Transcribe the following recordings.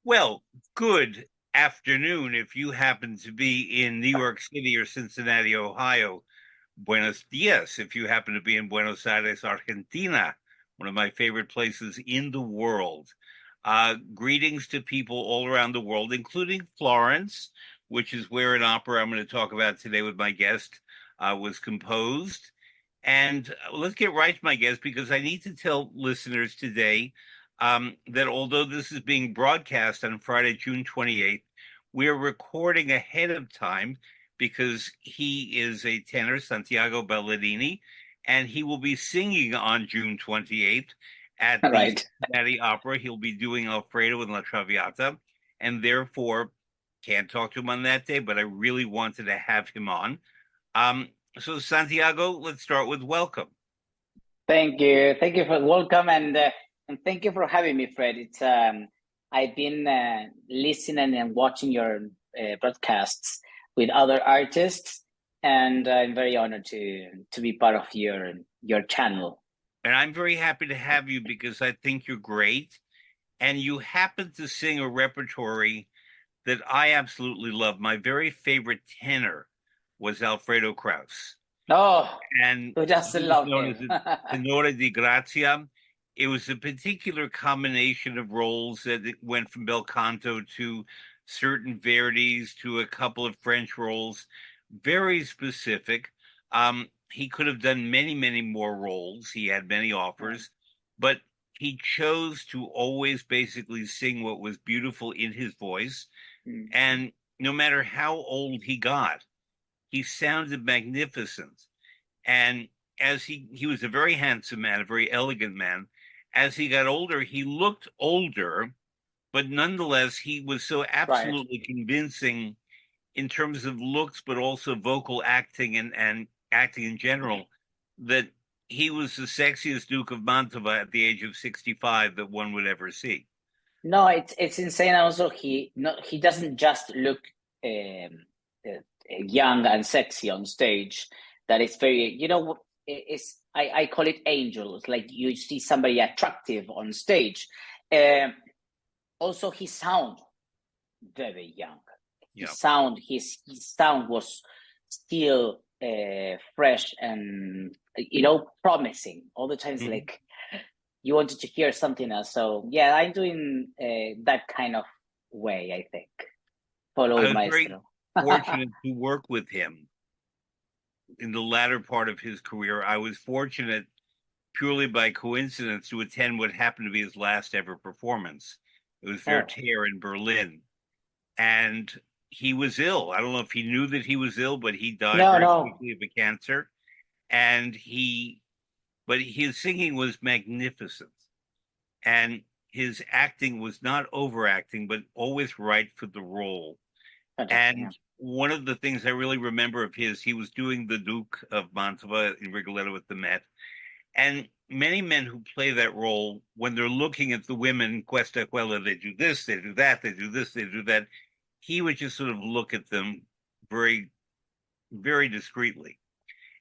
Well, good afternoon if you happen to be in New York City or Cincinnati, Ohio. Buenos dias if you happen to be in Buenos Aires, Argentina, one of my favorite places in the world. Greetings to people all around the world, including Florence, which is where an opera I'm going to talk about today with my guest was composed. And let's get right to my guest because I need to tell listeners today that although this is being broadcast on Friday, June 28th, we're recording ahead of time because he is a tenor, Santiago Ballerini, and he will be singing on June 28th at the Right. Cincinnati Opera. He'll be doing Alfredo and La Traviata, and therefore can't talk to him on that day, but I really wanted to have him on. Um, so, Santiago, let's start with welcome. Thank you. Thank you for welcome and thank you for having me, Fred. It's I've been listening and watching your broadcasts with other artists, and I'm very honored to be part of your channel. And I'm very happy to have you because I think you're great. And you happen to sing a repertory that I absolutely love. My very favorite tenor was Alfredo Kraus, Oh, and you just he was love known him. as the Tenore di Grazia. It was a particular combination of roles that it went from bel canto to certain Verdis to a couple of French roles, very specific. He could have done many, many more roles. He had many offers, but he chose to always basically sing what was beautiful in his voice. Mm. And no matter how old he got, he sounded magnificent. And as he was a very handsome man, a very elegant man. As he got older, he looked older, but nonetheless, he was so Right. absolutely convincing in terms of looks, but also vocal acting and acting in general, that he was the sexiest Duke of Mantova at the age of 65 that one would ever see. No, it's insane. Also, he doesn't just look young and sexy on stage. That is very, it's I call it angel. It's like you see somebody attractive on stage. Um, Also, he sound very young. Yeah. His sound was still fresh and promising all the times. Mhm. Like you wanted to hear something else. So yeah, I'm doing that kind of way. I think I following was very Maestro. fortunate to work with him in the latter part of his career. I was fortunate purely by coincidence to attend what happened to be his last ever performance. It was Oh, Werther in Berlin. And he was ill. I don't know if he knew that he was ill, but he died no, very no, quickly of a cancer. And but his singing was magnificent. And his acting was not overacting, but always right for the role. fantastic. Yeah. And one of the things I really remember of his, he was doing the Duke of Mantova in Rigoletto with the Met. And many men who play that role, when they're looking at the women, questa quella, they do this, they do that, they do this, they do that. He would just sort of look at them very, very discreetly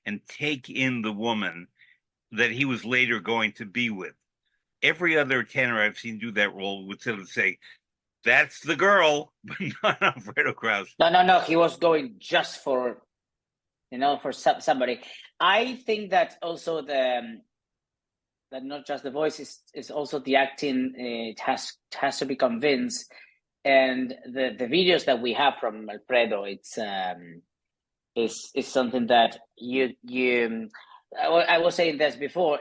and take in the woman that he was later going to be with. Every other tenor I've seen do that role would sort of say, that's the girl, but not Alfredo Kraus. No, no, no. He was going just for for somebody. I think that also that not just the voice is also the acting. It has to be convinced, and the videos that we have from Alfredo, it's is something that you. I was saying this before.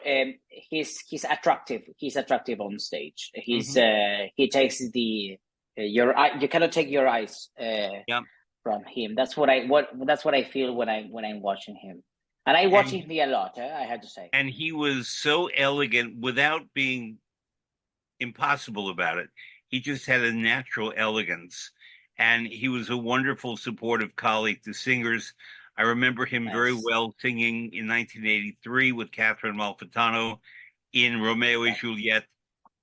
He's attractive. He's attractive on stage. Mm-hmm. He takes the your eye. You cannot take your eyes Yeah. from him. That's what I feel when I'm watching him, and I watch And him a lot. I have to say. and he was so elegant without being impossible about it. He just had a natural elegance, and he was a wonderful, supportive colleague to singers. I remember him very Yes. well singing in 1983 with Catherine Malfitano in Romeo and Right. Juliet,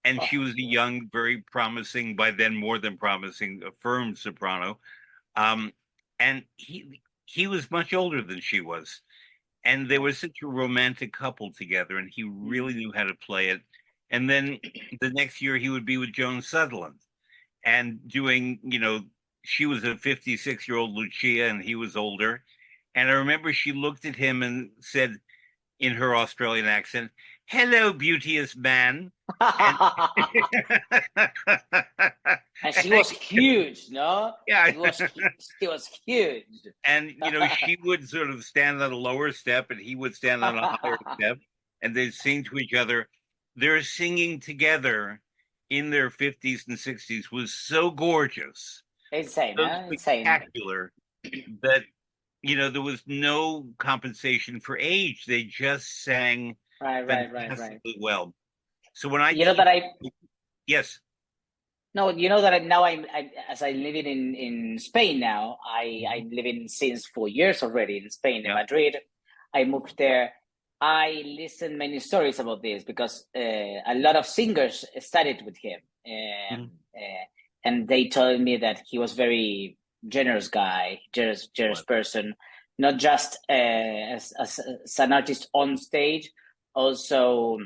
and Oh, she was a yeah. young, very promising, by then more than promising, a firm soprano. Um, and he was much older than she was, and they were such a romantic couple together, and he really Mm. knew how to play it. And then the next year he would be with Joan Sutherland, and doing, she was a 56-year-old Lucia and he was older. And I remember she looked at him and said in her Australian accent, "Hello, beauteous man." And And and she was huge, no? yeah, She was huge. and she would sort of stand on a lower step and he would stand on a higher step, and they'd sing to each other. Their singing together in their 50s and 60s was so gorgeous, Insane, so huh? Insane. spectacular, that there was no compensation for age. They just sang Right. fantastically well. So when I You know teach, that I yes, No, you know that now as I living in Spain now. I'm living since 4 years already in Spain, in yeah, Madrid. I moved there. I listen many stories about this because a lot of singers studied with him, mhm, and they told me that he was very generous guy, generous was, person, not just as an artist on stage, also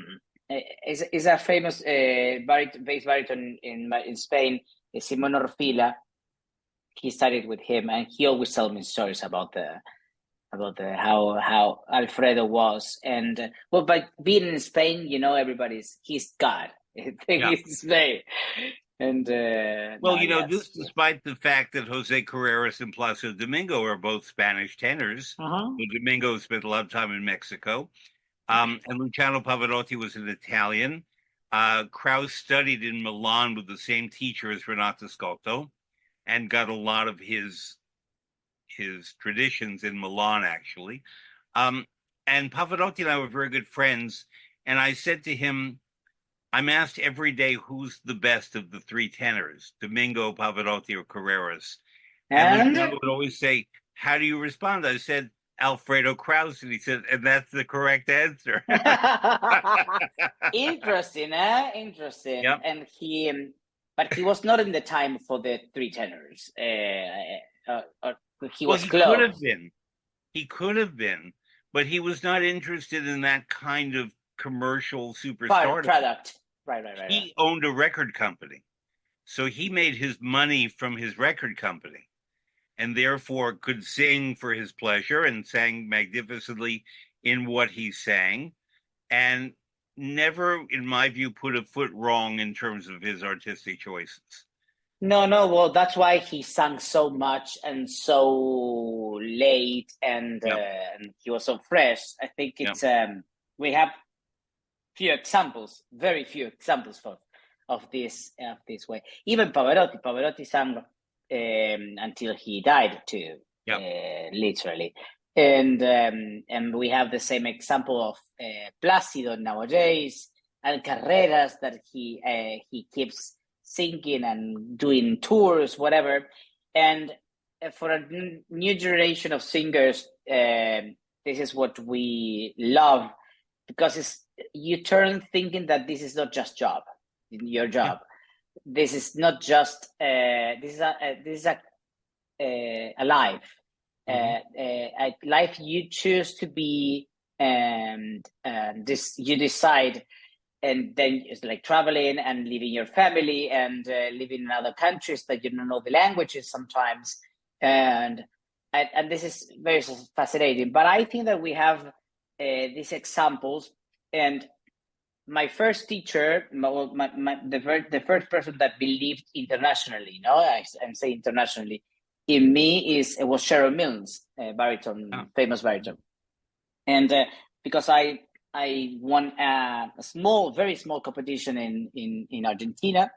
is a famous bass baritone in Spain, Simon Orfila. He studied with him, and he always tells me stories about the how Alfredo was, and well, by being in Spain, he's God. I think yeah. it's Spain, and Well, this yes, yeah. despite the fact that Jose Carreras and Placido Domingo are both Spanish tenors. Uh-huh. So Domingo spent a lot of time in Mexico. And Luciano Pavarotti was an Italian. Krauss studied in Milan with the same teacher as Renato Scotto and got a lot of his traditions in Milan, actually. Um, and Pavarotti and I were very good friends. And I said to him, I'm asked every day who's the best of the three tenors, Domingo, Pavarotti, or Carreras. And Luciano And would always say, how do you respond? I said, Alfredo Krauss. And he said, and that's the correct answer. interesting, eh? Interesting. Yep. And but he was not in the time for the three tenors. He Well, was he could have close. been. He could have been, but he was not interested in that kind of commercial superstardom. Product. Right. He owned a record company. So he made his money from his record company and therefore could sing for his pleasure and sang magnificently in what he sang, and never, in my view, put a foot wrong in terms of his artistic choices. No. Well, that's why he sang so much and so late, Yep. and he was so fresh. I think Yep. it's we have very few examples of this way. Even Pavarotti sang until he died too, Yep. literally. And we have the same example of Plácido nowadays, and Carreras, that he keeps singing and doing tours, whatever. And for a new generation of singers, this is what we love, because you turn thinking that this is not just your Yeah. job. This is not just this is a life, a life you choose to be, and this you decide, and then it's like traveling and leaving your family and living in other countries that you don't know the languages sometimes, and this is very fascinating. But I think that we have these examples, and my first teacher, the first person that believed internationally, I'm saying internationally, in me was Cheryl Milnes, baritone, famous baritone, and because I won a very small competition in Argentina,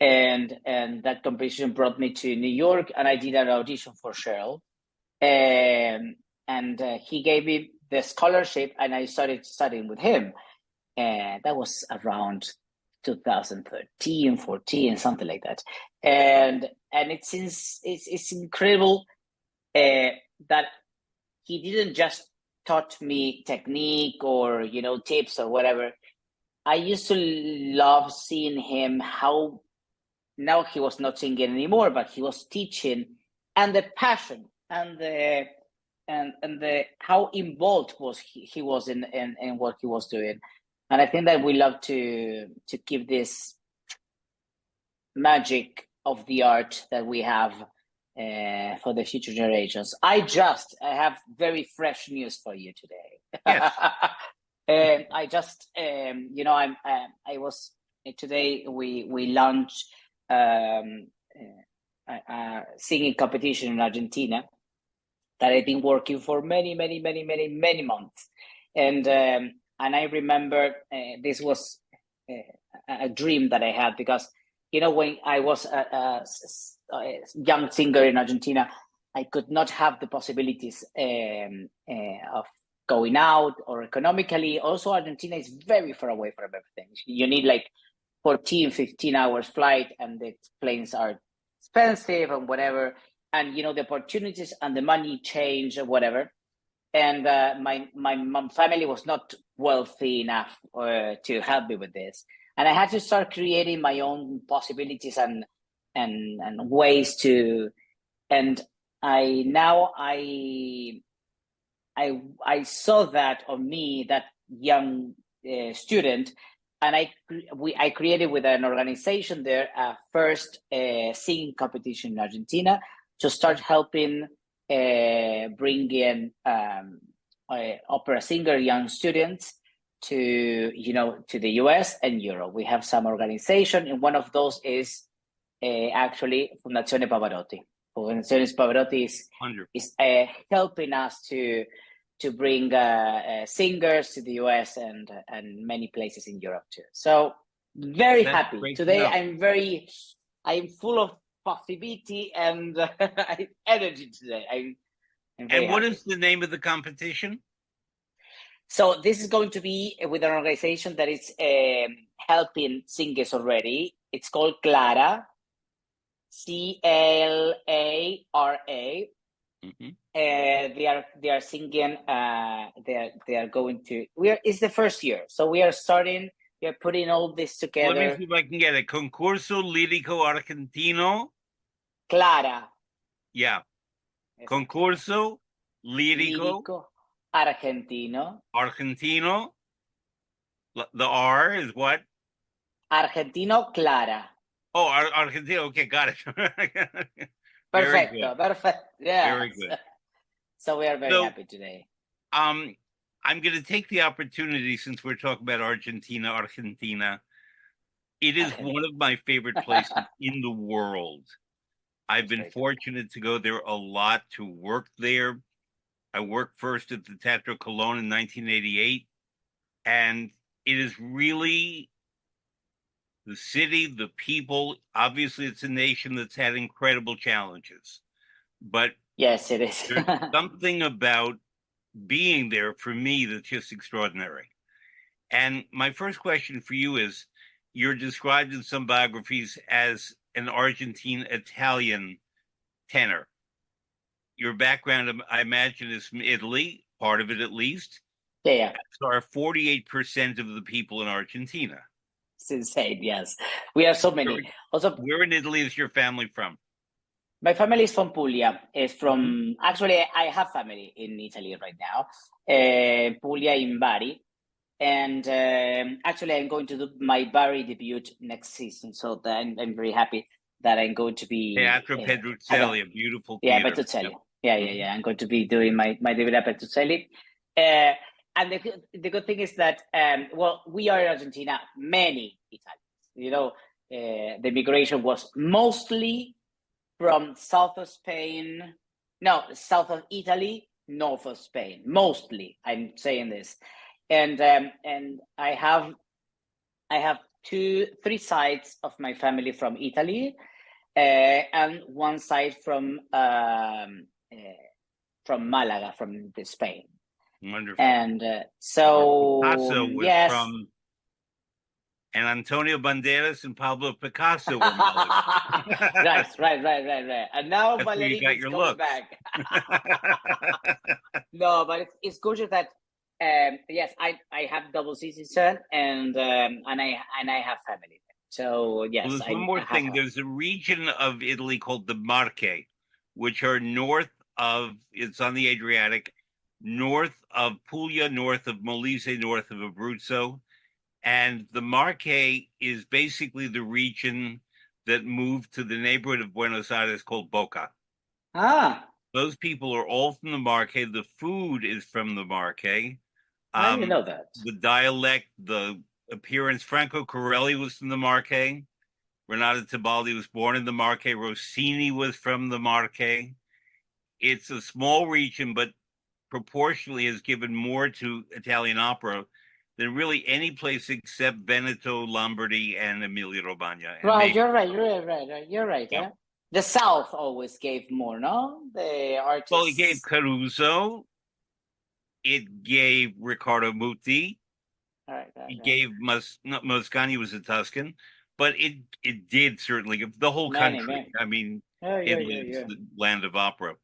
and that competition brought me to New York, and I did an audition for Cheryl, and he gave me the scholarship, and I started studying with him. And that was around 2013, 14, something like that. And it's incredible that he didn't just taught me technique or tips or whatever. I used to love seeing him, how now he was not singing anymore, but he was teaching, and the passion and the how involved he was in what he was doing. And I think that we love to keep this magic of the art that we have for the future generations. I have very fresh news for you today. Yes. I just, I was today. We launched a singing competition in Argentina that I've been working for many months, and I remember this was a dream that I had, because when I was a young singer in Argentina, I could not have the possibilities of going out, or economically. Also, Argentina is very far away from everything. You need like 14, 15 hours flight, and the planes are expensive and whatever. And the opportunities and the money change or whatever. And my family was not wealthy enough to help me with this, and I had to start creating my own possibilities and ways to. And I saw that on me, that young student, and I created with an organization there a first singing competition in Argentina to start helping bring in opera singer young students to the US and Europe. We have some organization, and one of those is actually Fondazione Pavarotti. Fondazione Pavarotti is helping us to bring singers to the US and many places in Europe too. So very happy today. I'm full of possibility and energy today. And what is the name of the competition? So this is going to be with an organization that is helping singers already. It's called Clara, CLARA. Mm-hmm. They are singing. They are going to. It's the first year, so we are starting. We are putting all this together. Let me see if I can get it. Concurso Lírico Argentino. Clara. Yeah. Concurso Lírico Argentino. Argentino. The R is what? Argentino Clara. Oh, Argentino. Okay, got it. Perfecto. Perfect. Yeah. Very good. So we are very happy today. I'm going to take the opportunity, since we're talking about Argentina. It is one of my favorite places in the world. I've been fortunate to go there a lot, to work there. I worked first at the Teatro Colón in 1988, and it is really the city, the people. Obviously, it's a nation that's had incredible challenges, but yes, it is. There's something about being there for me that's just extraordinary. And my first question for you is, you're described in some biographies as an Argentine-Italian tenor. Your background, I imagine, is from Italy, part of it at least. Yeah. So are 48% of the people in Argentina. It's insane, yes. We are so many. Where in Italy is your family from? My family is from Puglia. It's from actually, I have family in Italy right now. Puglia in Bari, and actually, I'm going to do my Bari debut next season. So I'm very happy that I'm going to be Teatro Petruzzelli, a beautiful theater. Yeah, Petruzzelli. Yeah. I'm going to be doing my debut at Petruzzelli. And the good thing is that we are in Argentina, many Italians. The migration was mostly from south of Italy, north of Spain, mostly. I'm saying this, and I have 3 sides of my family from Italy, and 1 side from Malaga, from Spain. Wonderful. And so Picasso was from, and Antonio Banderas and Pablo Picasso were right. And now Ballerini is coming back. No, but it's good that yes, I have double citizen, and I have family. So yes. Well, there's one more thing. There's a region of Italy called the Marche, which are north of. It's on the Adriatic, north of Puglia, north of Molise, north of Abruzzo. And the Marche is basically the region that moved to the neighborhood of Buenos Aires called Boca. Ah, Those people are all from the Marque. The food is from the Marque. I didn't Um, know that. the dialect, the appearance. Franco Corelli was from the Marque. Renato Tibaldi was born in the Marque. Rossini was from the Marque. It's a small region, but proportionally has given more to Italian opera than really any place except Veneto, Lombardy, and Emilia Romagna, and Right, maybe you're right, you're right. yeah. The South always gave more, no? The Well, it gave artists. Caruso, it gave Riccardo Muti, it Right. gave Moscani was a Tuscan, but it did certainly give the whole country. Many. I mean, Italy is Yeah. the land of opera.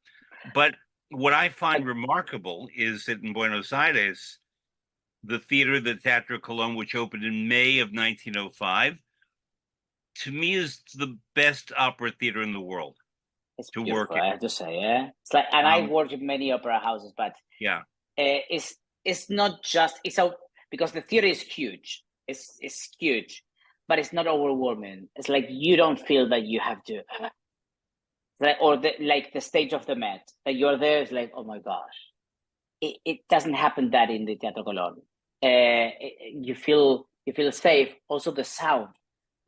But what I find But remarkable is that in Buenos Aires, the theater, the Teatro Colón, which opened in May of 1905, to me is the best opera theater in the world it's to work beautiful, in. I have to say. Yeah, it's like, and I work in many opera houses, but Yeah. It's not just it's a because the theater is huge. It's huge, but it's not overwhelming. It's like you don't feel that you have to, like, or like the stage of the Met that you're there. It's like, oh my gosh, it doesn't happen that in the Teatro Colón. You feel safe. Also, the sound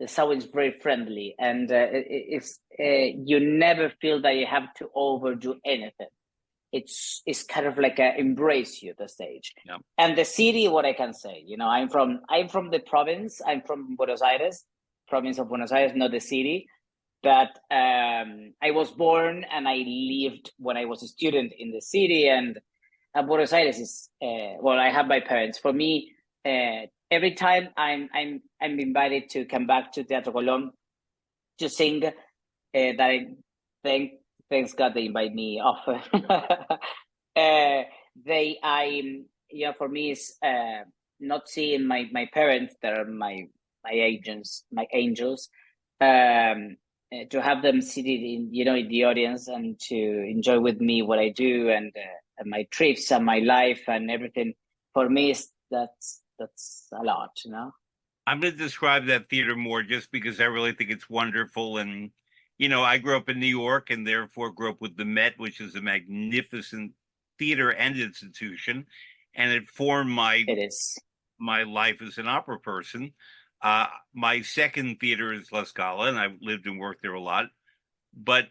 is very friendly, and it's you never feel that you have to overdo anything. It's kind of like a embrace you the stage. Yeah. And the city, what I can say, I'm from the province. I'm from Buenos Aires, province of Buenos Aires, not the city. But I was born and I lived when I was a student in the city. And Buenos Aires is well, I have my parents. For me, every time I'm invited to come back to Teatro Colón to sing, that I thank thanks God they invite me often. They I Yeah, for me is not seeing my parents that are my angels, to have them seated in the audience and to enjoy with me what I do, and my trips and my life and everything. For me is that's a lot. I'm going to describe that theater more just because I really think it's wonderful. And, I grew up in New York and therefore grew up with the Met, which is a magnificent theater and institution. And it formed It is. my life as an opera person. My second theater is La Scala, and I've lived and worked there a lot. But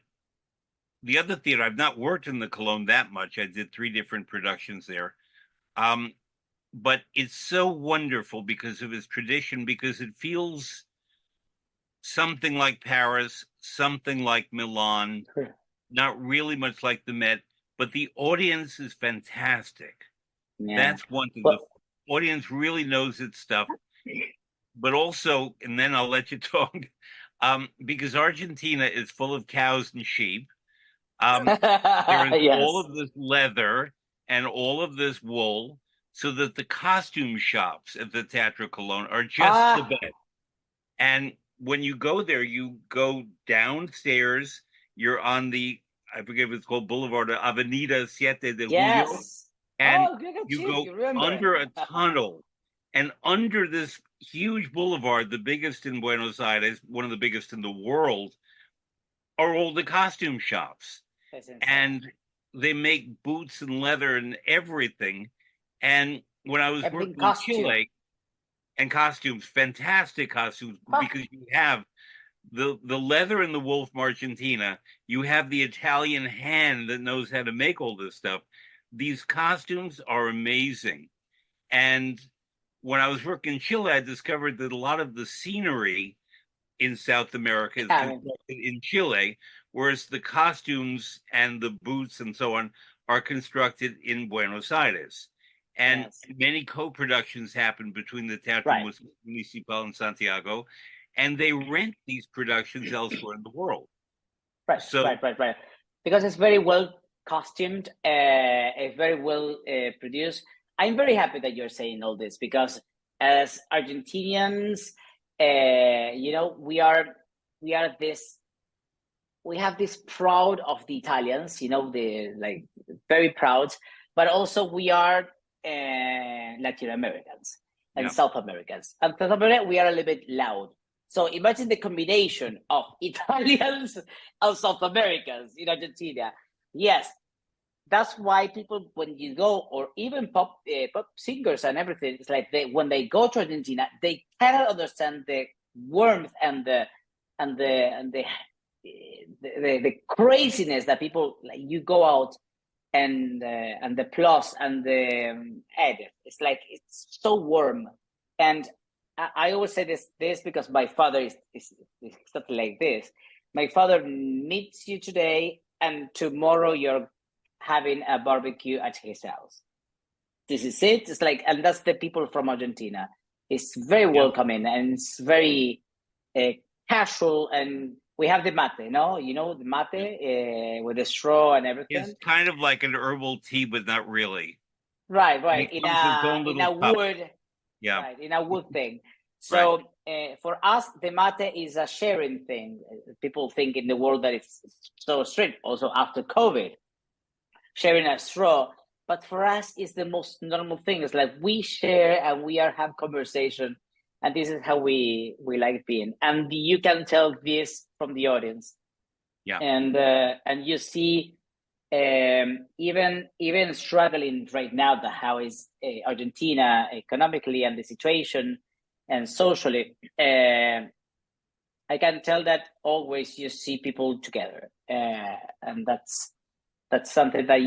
the other theater, I've not worked in the Cologne that much. I did 3 different productions there. Um, but it's so wonderful because of its tradition, because it feels something like Paris, something like Milan, not really much like the Met, but the audience is fantastic. Yeah. That's one thing. The Well, audience really knows its stuff, but also, and then I'll let you talk, because Argentina is full of cows and sheep. Um, there is all yes. of this leather and all of this wool, so that the costume shops at the Teatro Cologne are just the Ah, best. And when you go there, you go downstairs. You're on I forget what it's called, Boulevard Avenida Siete de Julio, yes. and Oh, look at you you. go You remember. under a tunnel. And under this huge boulevard, the biggest in Buenos Aires, one of the biggest in the world, are all the costume shops. That's insane. And they make boots and leather and everything. And when I was Everything working in costume. Chile, and costumes, fantastic costumes, Huh. because you have the leather and the wool from Argentina. You have the Italian hand that knows how to make all this stuff. These costumes are amazing. And when I was working in Chile, I discovered that a lot of the scenery in South America is I mean, constructed in Chile, whereas the costumes and the boots and so on are constructed in Buenos Aires. And yes. many co-productions happen between the Teatro Right. Municipal and Santiago, and they rent these productions elsewhere in the world. Right. So Right. Because it's very well costumed, it's very well produced. I'm very happy that you're saying all this because as Argentinians, we are this we have this proud of the Italians, the like very proud, but also we are Latin Americans and yeah, South Americans. And South America, we are a little bit loud. So imagine the combination of Italians and South Americans in Argentina. Yes, that's why people, when you go, or even pop singers and everything, it's like when they go to Argentina, they cannot understand the warmth and the craziness that people, like, you go out and the plus and the edit. It's like it's so warm, and I always say this because my father is something like this. My father meets you today, and tomorrow you're having a barbecue at his house. This is it. It's like, and that's the people from Argentina. It's very welcoming, and it's very casual, and we have the mate, no? You know, the mate with the straw and everything. It's kind of like an herbal tea, but not really. Right. It comes in its own In little a cup. wood, Yeah. right, in a wood thing. So for us, the mate is a sharing thing. People think in the world that it's so strict. Also after COVID, sharing a straw. But for us, it's the most normal thing. It's like we share and we have conversation, and this is how we like being. And you can tell this from the audience. Yeah. And you see, even struggling right now, how is Argentina economically and the situation and socially. I can tell that always you see people together, and that's something that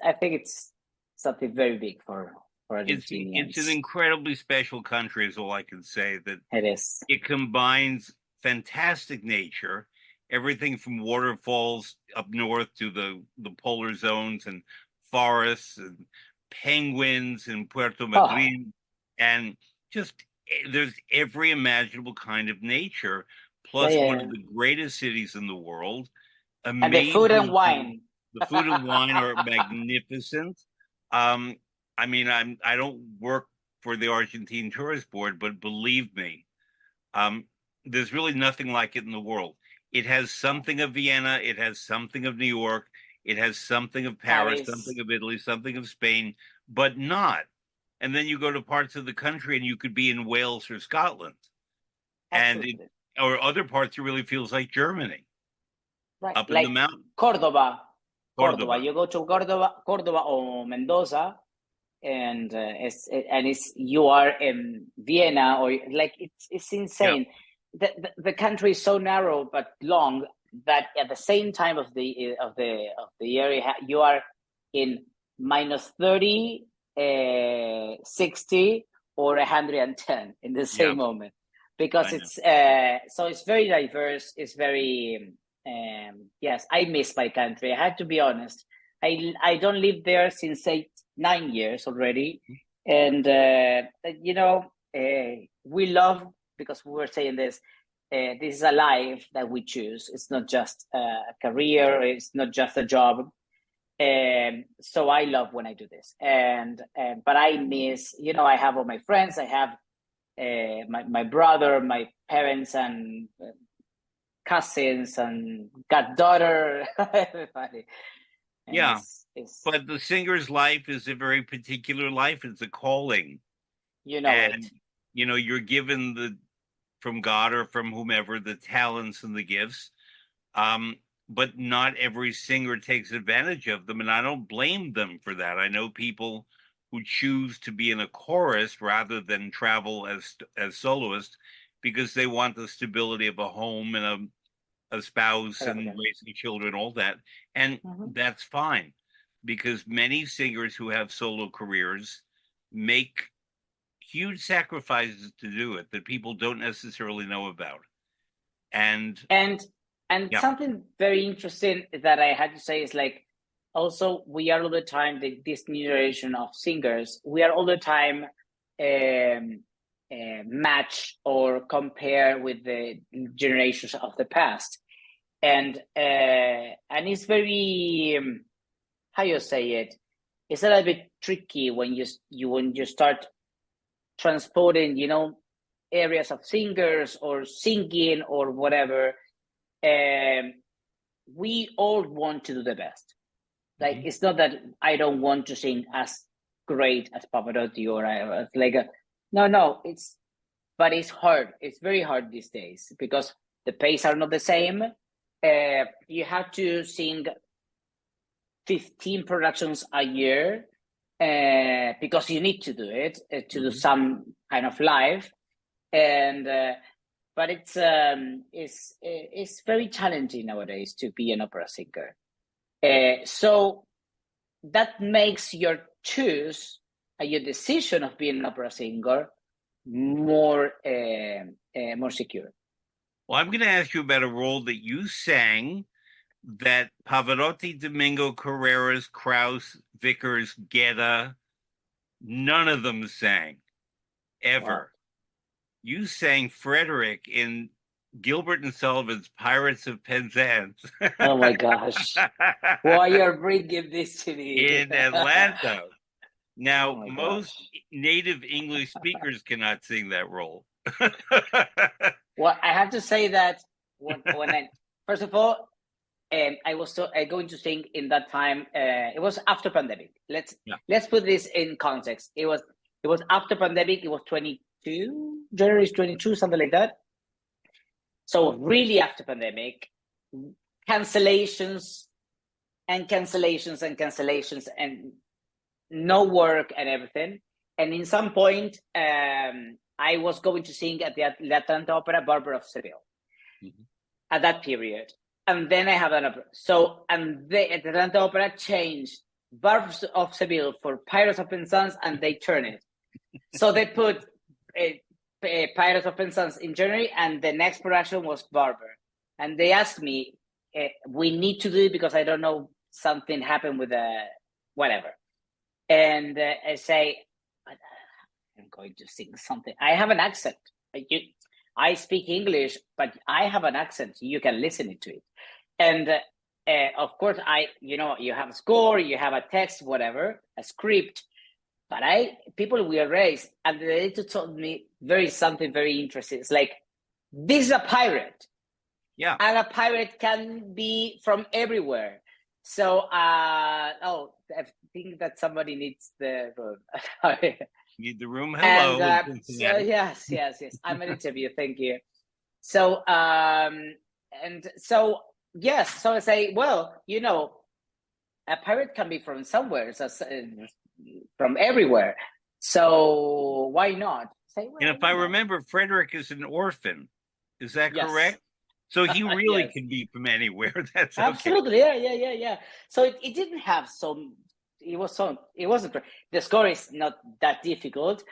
I think it's something very big for Argentinians. It's an incredibly special country, is all I can say. That it is. It combines fantastic nature, everything from waterfalls up north to the polar zones and forests and penguins in Puerto Madryn, and just there's every imaginable kind of nature, plus one of the greatest cities in the world. Amazing. And the food and wine. The food and wine are magnificent. I mean, I don't work for the Argentine Tourist Board, but believe me, there's really nothing like it in the world. It has something of Vienna, it has something of New York, it has something of Paris, something of Italy, something of Spain, but not. And then you go to parts of the country and you could be in Wales or Scotland. Absolutely. Or other parts, it really feels like Germany. Right. Up like in the mountains. Córdoba. You go to Córdoba or Mendoza, and you are in Vienna, or like it's insane. Yeah. The country is so narrow but long that at the same time of the area you are in minus 30, 60, or 110 in the same moment, because it's so it's very diverse. It's very yes, I miss my country. I have to be honest. I don't live there since 9 years already, and we love, because we were saying this is a life that we choose. It's not just a career, it's not just a job, so I love when I do this, but I miss, I have all my friends, I have my brother, my parents, and cousins, and goddaughter, everybody. And but the singer's life is a very particular life. It's a calling. And you're given from God or from whomever the talents and the gifts. But not every singer takes advantage of them, and I don't blame them for that. I know people who choose to be in a chorus rather than travel as soloists because they want the stability of a home and a spouse and raising children, all that. And that's fine, because many singers who have solo careers make huge sacrifices to do it that people don't necessarily know about. And something very interesting that I had to say is, like, also we are all the time, this new generation of singers, we are all the time match or compare with the generations of the past, and it's very how you say it, it's a little bit tricky when you start transporting areas of singers or singing or whatever. We all want to do the best. Like, it's not that I don't want to sing as great as Pavarotti or no, it's but it's hard. It's very hard these days because the pays are not the same. You have to sing 15 productions a year because you need to do it to do some kind of live, and but it's very challenging nowadays to be an opera singer. So that makes your choose your decision of being an opera singer more secure. Well, I'm going to ask you about a role that you sang that Pavarotti, Domingo, Carreras, Krauss, Vickers, Guetta, none of them sang ever. Wow. You sang Frederick in Gilbert and Sullivan's Pirates of Penzance. Oh my gosh. Why you're bringing this to me? In Atlanta. Now, Oh most gosh. native English speakers cannot sing that role. Well, I have to say that when I first of all, I was going to sing in that time. It was after pandemic. Let's put this in context. It was after pandemic. It was 22 January 22, something like that. So really after pandemic, cancellations and no work and everything. And in some point, I was going to sing at the Atlanta Opera, Barbara of Seville, at that period. And then I have an opera. So, and the Atlanta Opera changed Barbara of Seville for Pirates of Penzance, and they turned it. So they put Pirates of Penzance in January, and the next production was Barbara. And they asked me, we need to do it because I don't know, something happened with whatever. And I say, I'm going to sing something. I have an accent. I speak English, but I have an accent. You can listen to it. And of course, you have a score, you have a text, whatever, a script. But people were raised, and they told me something very interesting. It's like, this is a pirate. Yeah. And a pirate can be from everywhere. So, I think that somebody needs the room. Need the room. Hello. And, so, yes. I'm an interview. Thank you. So, so I say, well, a pirate can be from somewhere, from everywhere. So why not? Say, well, and if I remember, Frederick is an orphan. Is that correct? So he really yes. can be from anywhere. That's absolutely okay. Yeah. So it didn't have it wasn't. The score is not that difficult,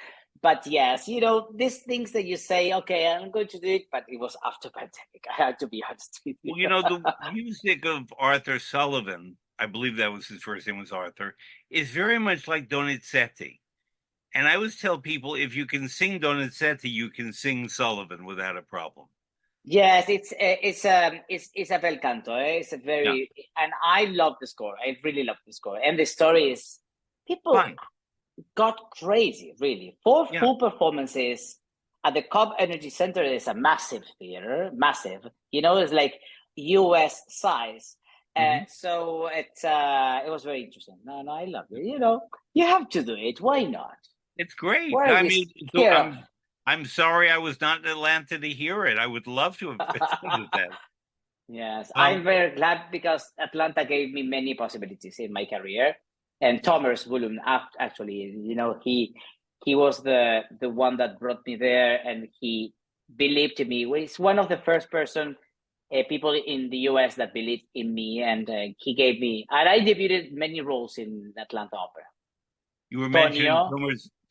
but yes, these things that you say, okay, I'm going to do it, but it was after pandemic. I had to be honest with you. Well, the music of Arthur Sullivan, I believe that was his first name was Arthur, is very much like Donizetti. And I always tell people, if you can sing Donizetti, you can sing Sullivan without a problem. Yes, it's a bel canto. It's a very, and I love the score. I really love the score, and the story is people got crazy. Really, 4 full performances at the Cobb Energy Center. Is a massive theater, massive. It's like U.S. size. So it was very interesting. No, I love it. You have to do it. Why not? It's great. I'm sorry I was not in Atlanta to hear it. I would love to have attended that. Yes, I'm very glad because Atlanta gave me many possibilities in my career. And Thomas Willum, actually, he was the one that brought me there, and he believed in me. He's one of the first people in the U.S. that believed in me, and he gave me. And I debuted many roles in Atlanta Opera. You were mentioning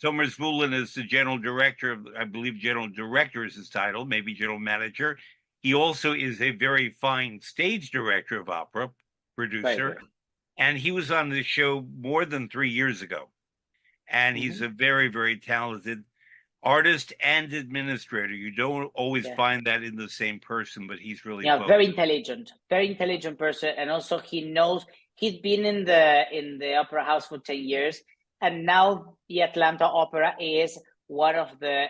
Thomas Woolen is the general director I believe general director is his title, maybe general manager. He also is a very fine stage director of opera, producer. And he was on the show more than 3 years ago. And he's a very, very talented artist and administrator. You don't always find that in the same person, but he's really very intelligent person. And also he's been in the opera house for 10 years. And now the Atlanta Opera is one of the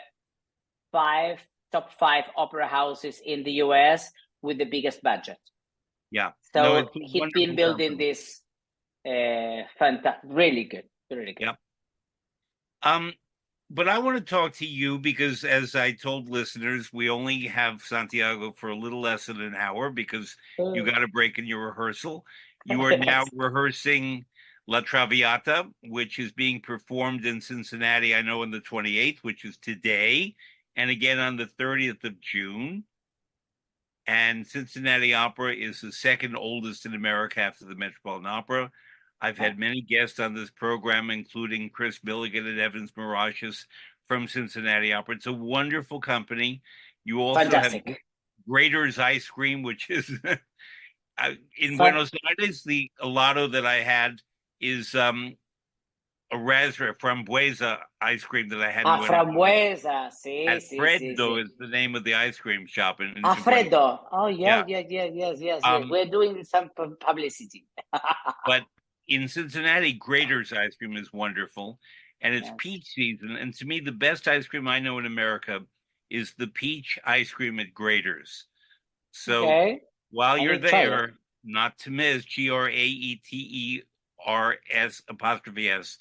top 5 opera houses in the US with the biggest budget. Yeah. So he's been building this fantastic, really good. Yeah. But I want to talk to you because, as I told listeners, we only have Santiago for a little less than an hour because you got a break in your rehearsal. You are now Yes. rehearsing La Traviata, which is being performed in Cincinnati, I know, on the 28th, which is today, and again on the 30th of June. And Cincinnati Opera is the second oldest in America after the Metropolitan Opera. I've had many guests on this program, including Chris Milligan and Evans Mirageous from Cincinnati Opera. It's a wonderful company. You also have Fantastic. Grater's Ice Cream, which is in Fun. Buenos Aires. The helado that I had is a raspberry frambuesa ice cream that I had in Ah, Buenos Aires. frambuesa. Sí, sí, sí, Alfredo sí. is the name of the ice cream shop in Buenos Aires. Alfredo. Oh, yeah, Yeah. yeah, yeah, yes, yes, yes. Um, We're doing some publicity. But in Cincinnati, Grater's ice cream is wonderful, and it's Yes. peach season. And to me, the best ice cream I know in America is the peach ice cream at Grater's. So Okay. while I you're need to try it. there, not to miss, Graeters apostrophe S.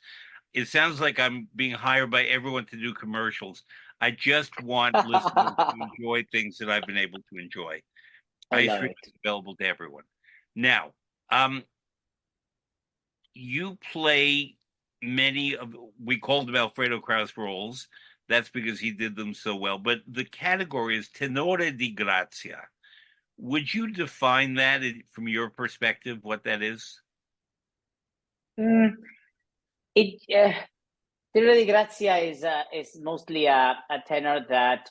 It sounds like I'm being hired by everyone to do commercials. I just want listeners to enjoy things that I've been able to enjoy. I Ice love cream it. is available to everyone. Now, you play many of, we called them Alfredo Kraus roles. That's because he did them so well. But the category is tenore di grazia. Would you define that from your perspective, what that is? Mm, it Tiro di Grazia is mostly a tenor that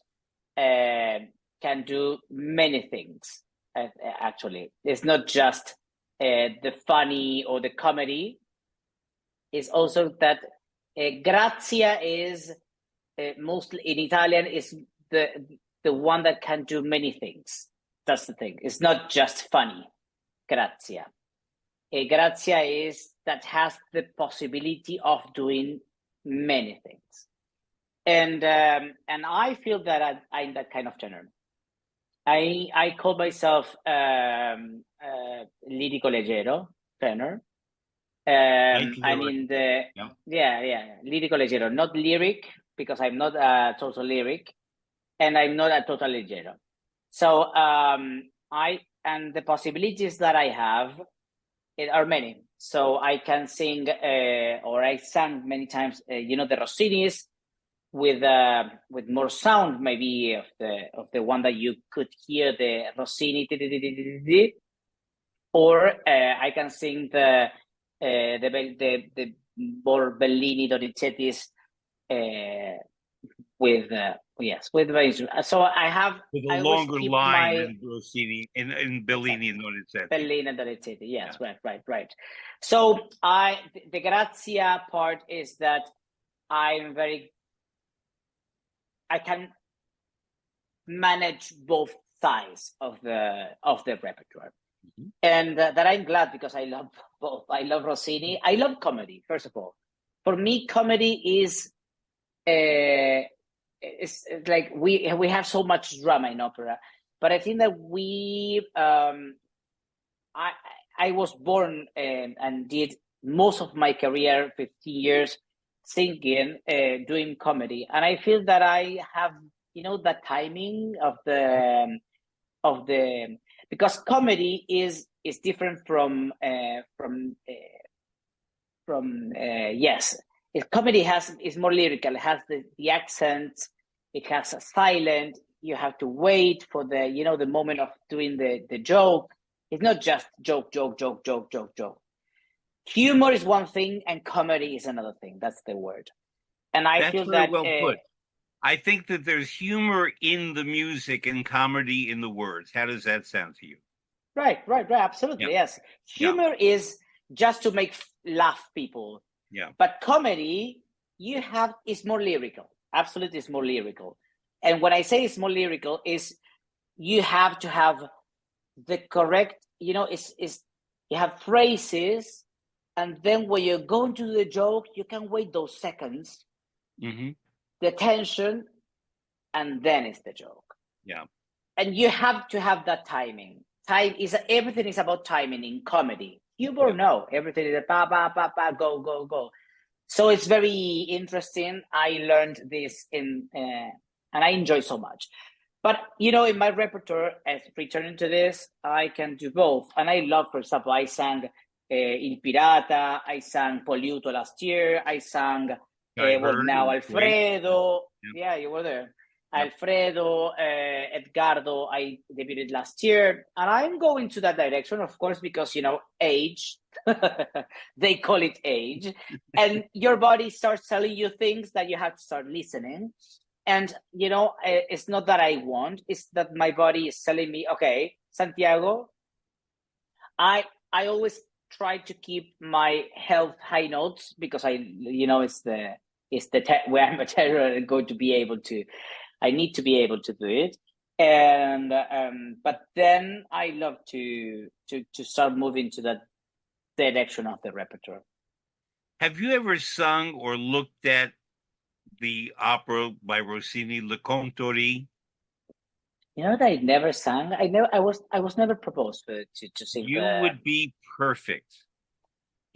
can do many things. Actually, it's not just the funny or the comedy. It's also that Grazia is mostly in Italian is the one that can do many things. That's the thing. It's not just funny. Grazia. Grazia is that has the possibility of doing many things, and I feel that I'm that kind of tenor. I call myself lirico leggero tenor. Light I lyric. mean the Yeah. yeah lirico leggero, not lyric because I'm not a total lyric, and I'm not a total leggero. So I and the possibilities that I have it are many. So I can sing, or I sang many times. The Rossini's with more sound, maybe of the one that you could hear the Rossini, or I can sing the more Bellini, Donizetti's with yes with my instrument. So With a I always longer keep line my than Rossini in Bellini exactly. and Donizetti. Bellini and Donizetti. Yeah. Yes, right. So the Grazia part is that I'm very I can manage both sides of the repertoire, and that I'm glad because I love both. I love Rossini. I love comedy. First of all, for me, comedy is it's like we have so much drama in opera, but I think that I I was born and did most of my career, 15 years, singing, doing comedy, and I feel that I have the timing of the because comedy is different yes, comedy is more lyrical. It has the accent. It has a silent. You have to wait for the moment of doing the joke. It's not just joke. Humor is one thing, and comedy is another thing. That's the word. And I That's feel very that well put. I think that there's humor in the music and comedy in the words. How does that sound to you? right, Yeah. absolutely, yes. Yeah. Humor is just to make laugh people, Yeah. but comedy is more lyrical. Absolutely, it's more lyrical. And when I say it's more lyrical, is you have to have the correct, it's you have phrases, and then when you're going to the joke, you can wait those seconds, the tension, and then it's the joke. Yeah. And you have to have that timing. Everything is about timing in comedy. Humor, no, everything is go. So it's very interesting. I learned this and I enjoy so much. But in my repertoire, as returning to this, I can do both, and I love. For example, I sang Il Pirata, I sang Poliuto last year, I sang I well heard it now was great. Alfredo. Yep. Yeah, you were there. Yep. Alfredo, Edgardo, I debuted last year, and I'm going to that direction, of course, because age. They call it age, and your body starts telling you things that you have to start listening. And it's not that I want; it's that my body is telling me, okay, Santiago. I always try to keep my health high notes because it's where I'm a terror and going to be able to. I need to be able to do it, and but then I love to start moving to that direction of the repertoire. Have you ever sung or looked at the opera by Rossini, Le Contori? You know that I never sang. I was never proposed to sing You the. would be perfect.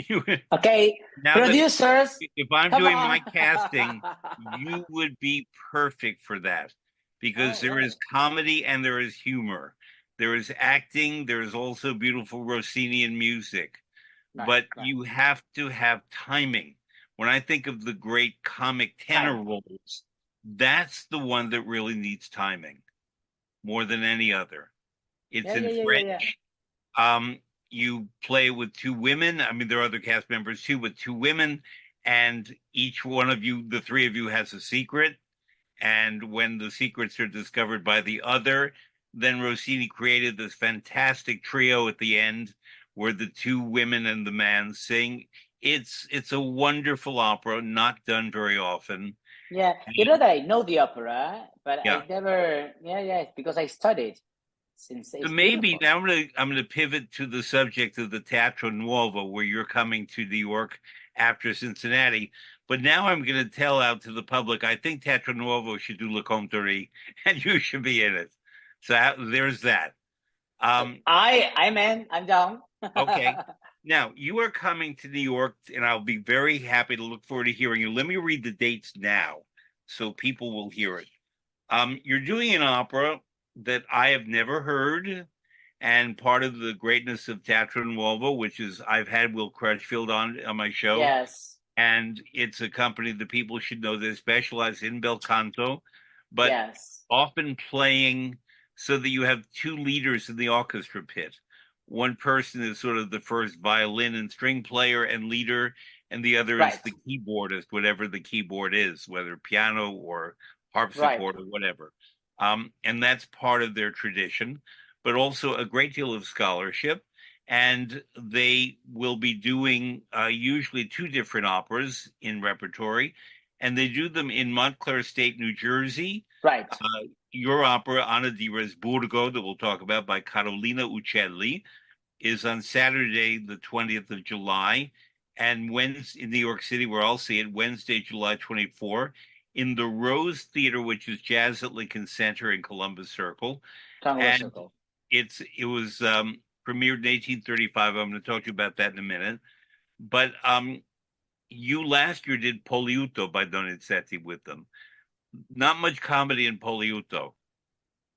You Okay, now that producers, if I'm come doing on. my casting, you would be perfect for that because Oh, there is right, comedy and there is humor. There is acting, there is also beautiful Rossinian music, right, but right. you have to have timing. When I think of the great comic tenor Time. roles, that's the one that really needs timing more than any other. It's Yeah, in yeah, yeah, yeah, yeah. French. Um, you play with two women. I mean, there are other cast members too, with two women, and each one of you, the three of you, has a secret. And when the secrets are discovered by the other, then Rossini created this fantastic trio at the end where the two women and the man sing. It's a wonderful opera, not done very often. Yeah, you know that I know the opera, but Yeah. I never. Yeah, yeah, because I studied. Since So it's maybe beautiful. now I'm gonna pivot to the subject of the Teatro Nuovo, where you're coming to New York after Cincinnati. But now I'm gonna tell out to the public, I think Teatro Nuovo should do Le Comptoir, and you should be in it. So there's that. I'm in. I'm down. Okay. Now you are coming to New York, and I'll be very happy to look forward to hearing you. Let me read the dates now, so people will hear it. You're doing an opera that I have never heard, and part of the greatness of Teatro Nuovo, which is I've had Will Crutchfield on my show, Yes, and it's a company that people should know that specialize in bel canto, but yes, often playing so that you have two leaders in the orchestra pit. One person is sort of the first violin and string player and leader, and the other is right, the keyboardist, whatever the keyboard is, whether piano or right. harpsichord or whatever. And that's part of their tradition, but also a great deal of scholarship. And they will be doing usually two different operas in repertory, and they do them in Montclair State, New Jersey. Right. Your opera, Anna di Resburgo, that we'll talk about by Carolina Uccelli, is on Saturday, the 20th of July, and Wednesday in New York City, where I'll see it, Wednesday, July 24, in the Rose Theater, which is Jazz at Lincoln Center in Columbus Circle. Triangular And circle. it was premiered in 1835. I'm going to talk to you about that in a minute. But you last year did Poliuto by Donizetti with them. Not much comedy in Poliuto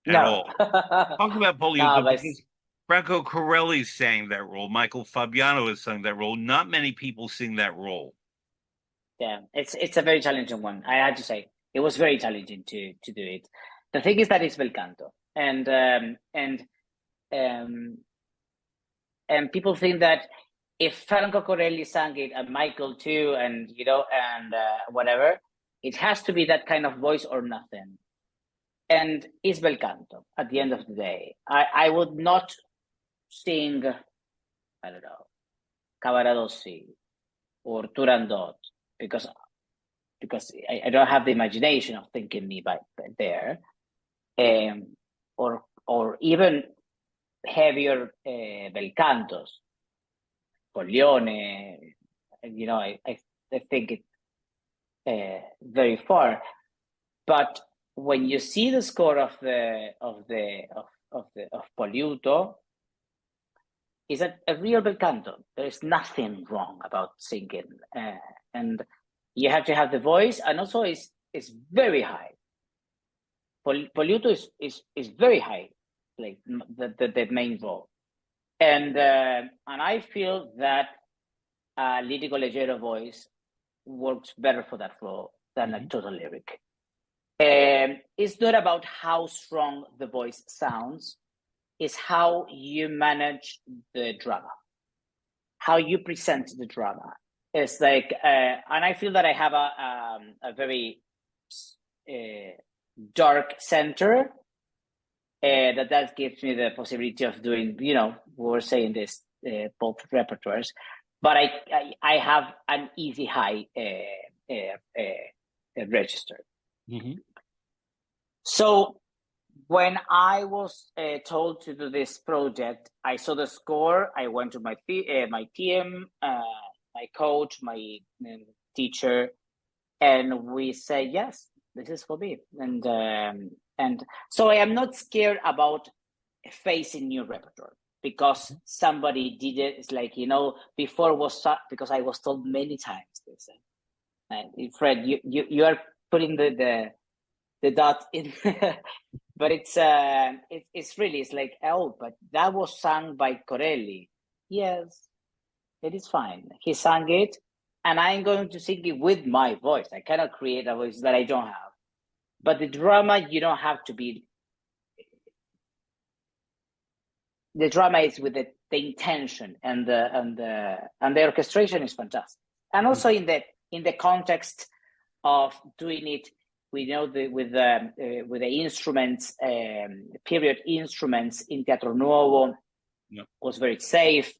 at No. all. Talk about No, Poliuto but because Franco Corelli sang that role. Michael Fabiano has sung that role. Not many people sing that role. yeah, it's a very challenging one. I had to say it was very challenging to do it. The thing is that it's bel canto, um, and people think that if Franco Corelli sang it and Michael too, and whatever, it has to be that kind of voice or nothing. And it's bel canto at the end of the day. I would not sing, I don't know, Cavaradossi or Turandot because I don't have the imagination of thinking me by there, or even heavier bel cantos, Corleone. I think it very far. But when you see the score of Poliuto, is a real bel canto. There is nothing wrong about singing, and You have to have the voice, and also it's very high. Poliuto is very high, like the main role, and I feel that a lírico leggero voice works better for that role than a total lyric. It's not about how strong the voice sounds, it's how you manage the drama, how you present the drama. It's like, and I feel that I have a very dark center that gives me the possibility of doing, we were saying this, both repertoires, but I have an easy high register. So when I was told to do this project, I saw the score. I went to my team, my coach, my teacher, and we say, yes, this is for me. And so I am not scared about facing new repertoire because somebody did it. It's like, before was because I was told many times this. Fred, you are putting the dot in, but it's really, it's like, oh, but that was sung by Corelli. Yes, it is fine. He sang it, and I'm going to sing it with my voice. I cannot create a voice that I don't have. But the drama, you don't have to be. The drama is with the intention, and the orchestration is fantastic, and also in the context of doing it, we know with the instruments, period instruments in Teatro Nuovo, was very safe.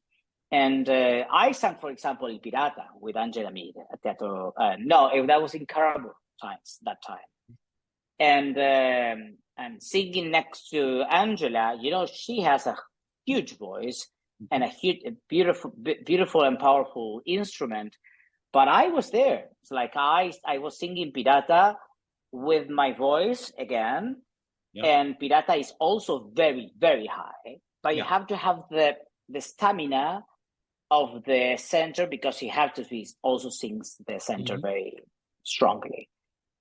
And I sang, for example, Il Pirata with Angela Mead at Teatro. That was in Carabo times that time. And singing next to Angela, she has a huge voice and a beautiful and powerful instrument. But I was there. It's like I was singing Pirata with my voice again, and Pirata is also very, very high. But you have to have the stamina of the center, because you have to also sings the center very strongly.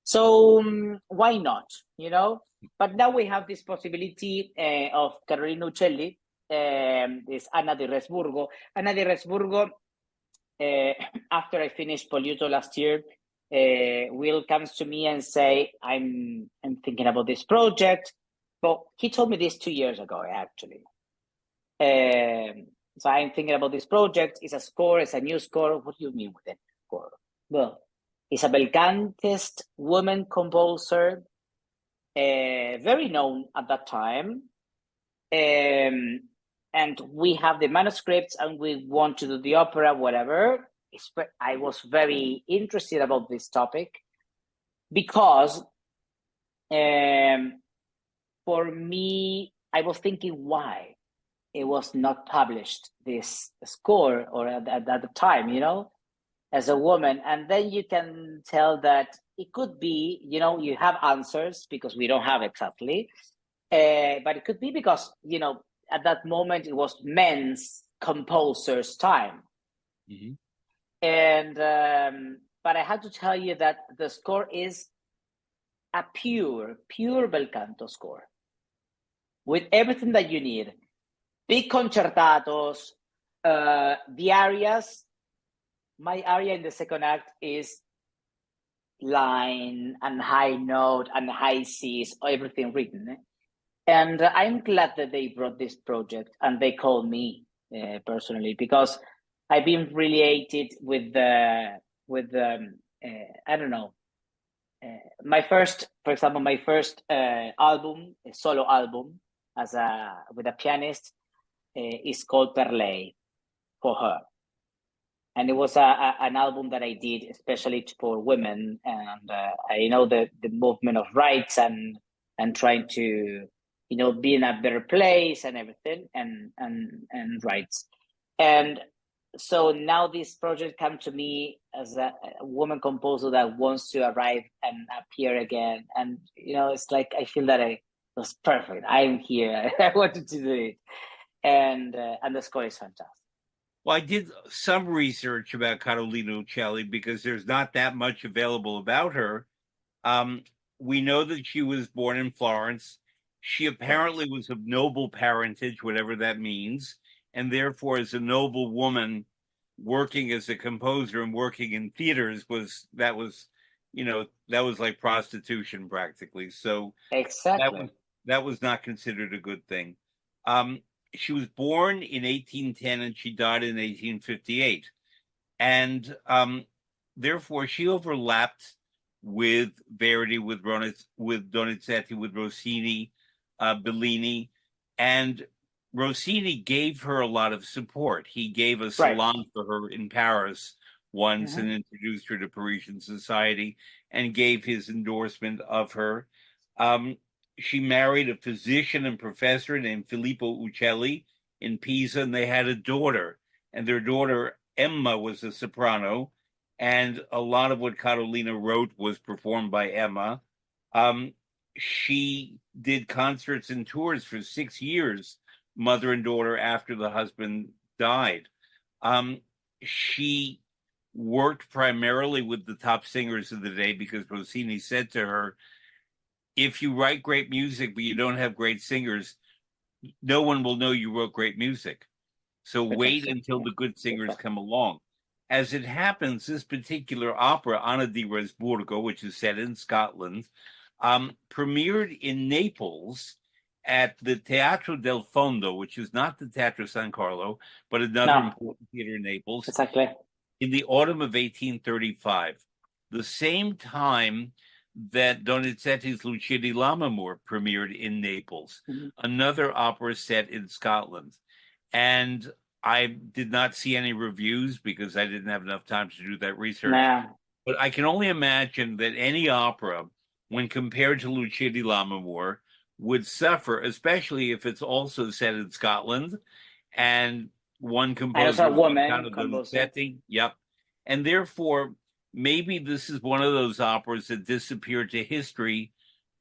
So why not? But now we have this possibility of Carolina Uccelli, this Anna di Resburgo. Anna di Resburgo, after I finished Poliuto last year, Will comes to me and say, I'm thinking about this project. Well, he told me this 2 years ago, actually. So I'm thinking about this project. It's a score, it's a new score. What do you mean with it? Score? Well, Isabel Cantest, woman composer, very known at that time. And we have the manuscripts, and we want to do the opera, whatever. I was very interested about this topic because for me, I was thinking why it was not published, this score, or at the time, as a woman. And then you can tell that it could be, you have answers because we don't have exactly, but it could be because, at that moment it was men's composers' time. And but I had to tell you that the score is a pure bel canto score with everything that you need. Big concertatos, the arias. My aria in the second act is line and high note and high Cs, everything written. And I'm glad that they brought this project and they called me personally, because I've been related with I don't know. My first album, a solo album, with a pianist, is called Per Lei, for her. And it was an album that I did especially for women, and I know the movement of rights and trying to be in a better place and everything, and rights. And so now this project came to me as a woman composer that wants to arrive and appear again, and it's like I feel that it was perfect. I'm here. I wanted to do it, and the score is fantastic. Well, I did some research about Carolina Uccelli because there's not that much available about her. Um, we know that she was born in Florence. She Right. apparently was of noble parentage, whatever that means, and therefore, as a noble woman working as a composer and working in theaters that was like prostitution practically. So that Exactly. was that was not considered a good thing. Um, she was born in 1810 and she died in 1858, and therefore she overlapped with Verdi, with Donizetti, with Rossini, Bellini, and Rossini gave her a lot of support. He gave a Right. salon for her in Paris once Hmm. and introduced her to Parisian society and gave his endorsement of her. Um, she married a physician and professor named Filippo Uccelli in Pisa, and they had a daughter. And their daughter Emma was a soprano, and a lot of what Carolina wrote was performed by Emma. Um, she did concerts and tours for 6 years, mother and daughter, after the husband died. Um, she worked primarily with the top singers of the day because Rossini said to her, if you write great music but you don't have great singers, no one will know you wrote great music. So wait Precisely. until Yeah. the good Good singers point. come along. As it happens, this particular opera, Anna di Resburgo, which is set in Scotland, premiered in Naples at the Teatro del Fondo, which is not the Teatro San Carlo, but another No, important theater in Naples, exactly. in the autumn of 1835, the same time that Donizetti's Lucia di Lammermoor premiered in Naples, Mhm. another opera set in Scotland. And I did not see any reviews because I didn't have enough time to do that research. Nah, But I can only imagine that any opera, when compared to Lucia di Lammermoor, would suffer, especially if it's also set in Scotland and one and also composer a is woman Gaetano composer. Donizetti. Yep. And therefore, maybe this is one of those operas that disappeared to history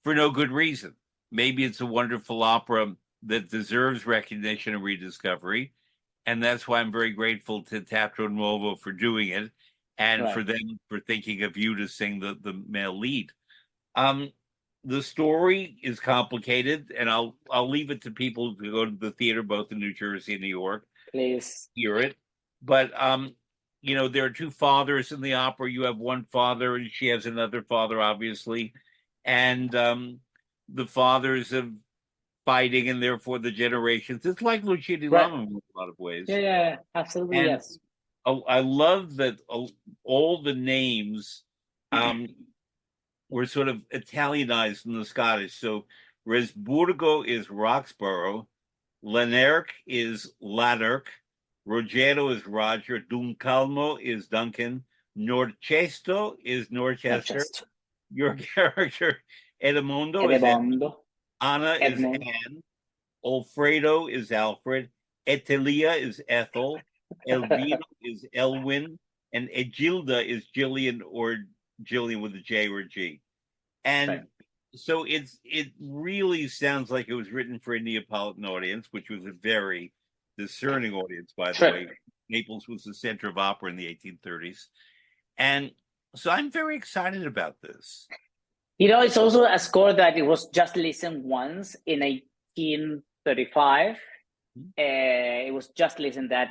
for no good reason. Maybe it's a wonderful opera that deserves recognition and rediscovery. And that's why I'm very grateful to Teatro Nuovo for doing it and for Right. them for thinking of you to sing the male lead. Um, the story is complicated, and I'll leave it to people to go to the theater, both in New Jersey and New York, Please. hear it. But there are two fathers in the opera. You have one father, and she has another father, obviously, and the fathers of fighting, and therefore the generations. It's like Lucia di Right. Lammermoor in a lot of Yeah, ways, yeah, absolutely, and yes. I love that all the names um, were sort of Italianized from the Scottish. So Resburgo is Roxborough, Lanark is Lanark, Rogero is Roger, Duncalmo is Duncan, Norcesto is Not Norchester. just Your character Edmondo is Ed, Edmondo, Anna is Edmund. Anne, Alfredo is Alfred, Etelia is Ethel, Elvino is Elwin, and Egilda is Jillian or Jillian with a J or a G. Right. And so it really sounds like it was written for a Neapolitan audience, which was a very discerning audience, by the Sure. way. Naples was the center of opera in the 1830s. And so I'm very excited about this. It's also a score that it was just listened once in 1835. It was just listened that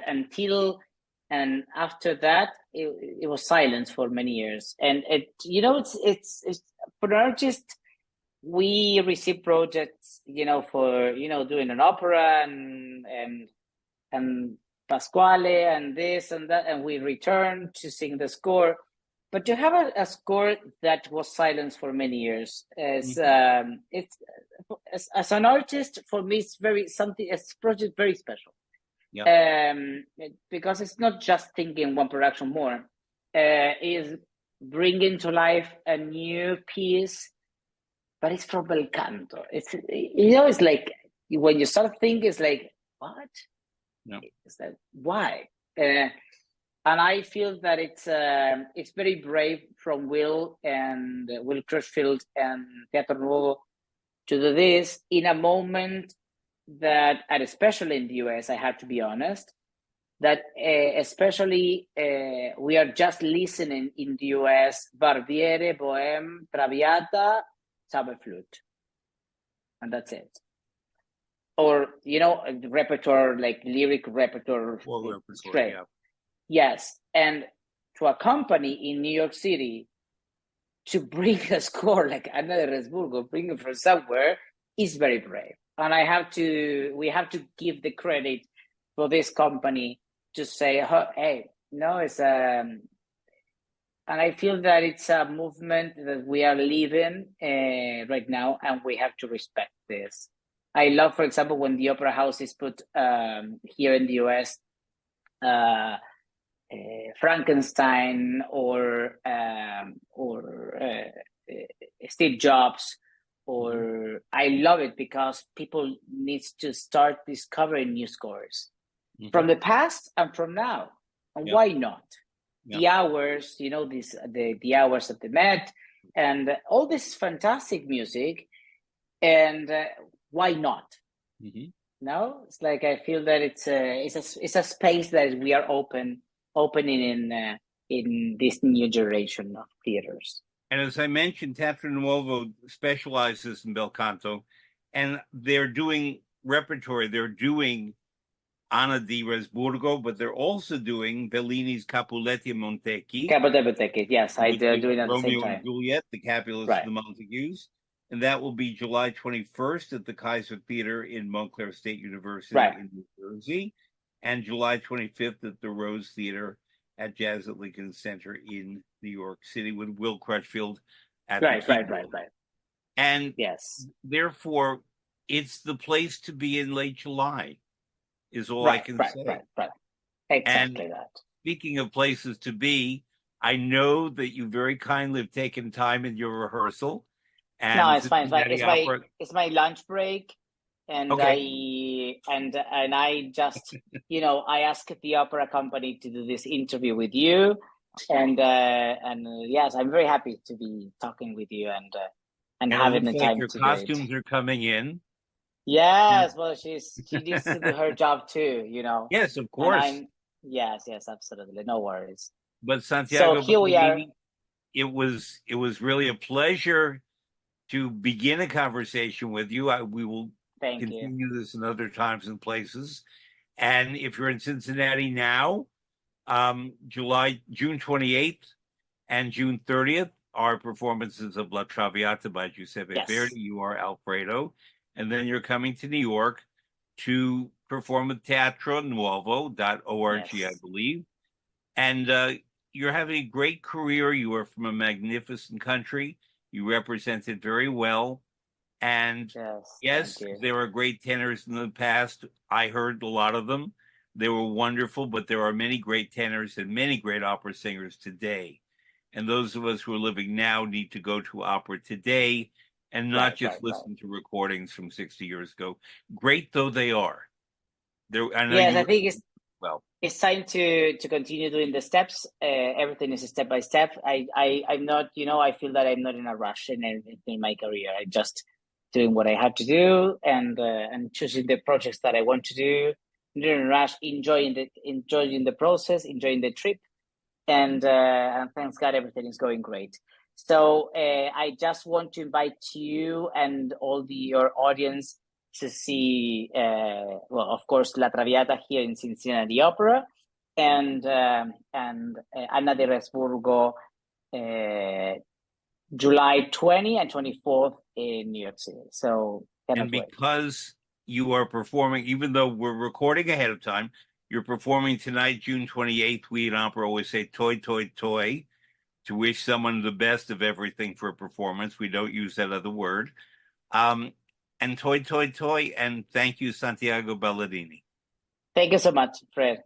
and after that, it was silent for many years. And it's for an artist, we receive projects, for doing an opera and Pasquale and this and that, and we return to sing the score. But to have a score that was silenced for many years is Mhm. it's as an artist for me it's very something. It's a project very special Yeah. because it's not just thinking one production more, is bringing to life a new piece, but it's from bel canto. It's like when you start thinking, it's like what? Yeah. It's like why? And I feel that it's very brave from Will and Will Crutchfield and Teatro Nuevo to do this in a moment that, and especially in the US, I have to be honest, that especially we are just listening in the US, Barbiere, Bohème, Traviata, Summer Flute, and that's it. Or, repertoire, like lyric repertoire. repertoire, yeah. Yes, and to a company in New York City to bring a score like another Resburgo, bring it from somewhere, is very brave. And we have to give the credit for this company to say, hey, no, it's and I feel that it's a movement that we are living right now, and we have to respect this. I love, for example, when the opera house is put here in the US, Frankenstein or Steve Jobs, or I love it because people needs to start discovering new scores from the past and from now. And why not? The hours, the hours of the Met, and all this fantastic music, and why not? No, it's like I feel that it's a space that we are opening in this new generation of theaters. And as I mentioned, Teatro Nuovo specializes in bel canto, and they're doing repertory. They're doing Anna di Resburgo, but they're also doing Bellini's Capuletti and Montecchi. Capuletti, yes, I do it at the same time. Romeo and Juliet, the Capulets and the Montagues. And that will be July 21st at the Kaiser Theater in Montclair State University in New Jersey, and July 25th at the Rose Theater at Jazz at Lincoln Center in New York City with Will Crutchfield at the keyboard. Right. And therefore, it's the place to be in late July, is all I can say. Right. Exactly and that. Speaking of places to be, I know that you very kindly have taken time in your rehearsal. And no, it's fine. It's my lunch break, and I just I asked the opera company to do this interview with you, and yes, I'm very happy to be talking with you and having the time. Your costumes are coming in. Yes, well, she needs to do her job too. Yes, of course. Yes, absolutely, no worries. But Santiago, so here we are. It was really a pleasure to begin a conversation with you. We will continue this in other times and places. And if you're in Cincinnati now, June 28th and June 30th are performances of La Traviata by Giuseppe Verdi. You are Alfredo. And then you're coming to New York to perform at teatronuovo.org, I believe. And you're having a great career. You are from a magnificent country. You represented very well. And yes, there were great tenors in the past. I heard a lot of them. They were wonderful, but there are many great tenors and many great opera singers today. And those of us who are living now need to go to opera today and not just listen to recordings from 60 years ago. Great though they are. I think it's time to continue doing the steps. Everything is step by step. I'm not, I feel that I'm not in a rush in my career. I'm just doing what I have to do and choosing the projects that I want to do. Not in a rush, enjoying the process, enjoying the trip, and thanks God everything is going great. So I just want to invite you and all your audience to see, of course, La Traviata here in Cincinnati Opera, and Anna di Resburgo, July 20 and 24th in New York City. So, because you are performing, even though we're recording ahead of time, you're performing tonight, June 28th. We in opera always say "toi, toi, toi," to wish someone the best of everything for a performance. We don't use that other word. And toi, toi, toi, and thank you, Santiago Ballerini. Thank you so much, Fred.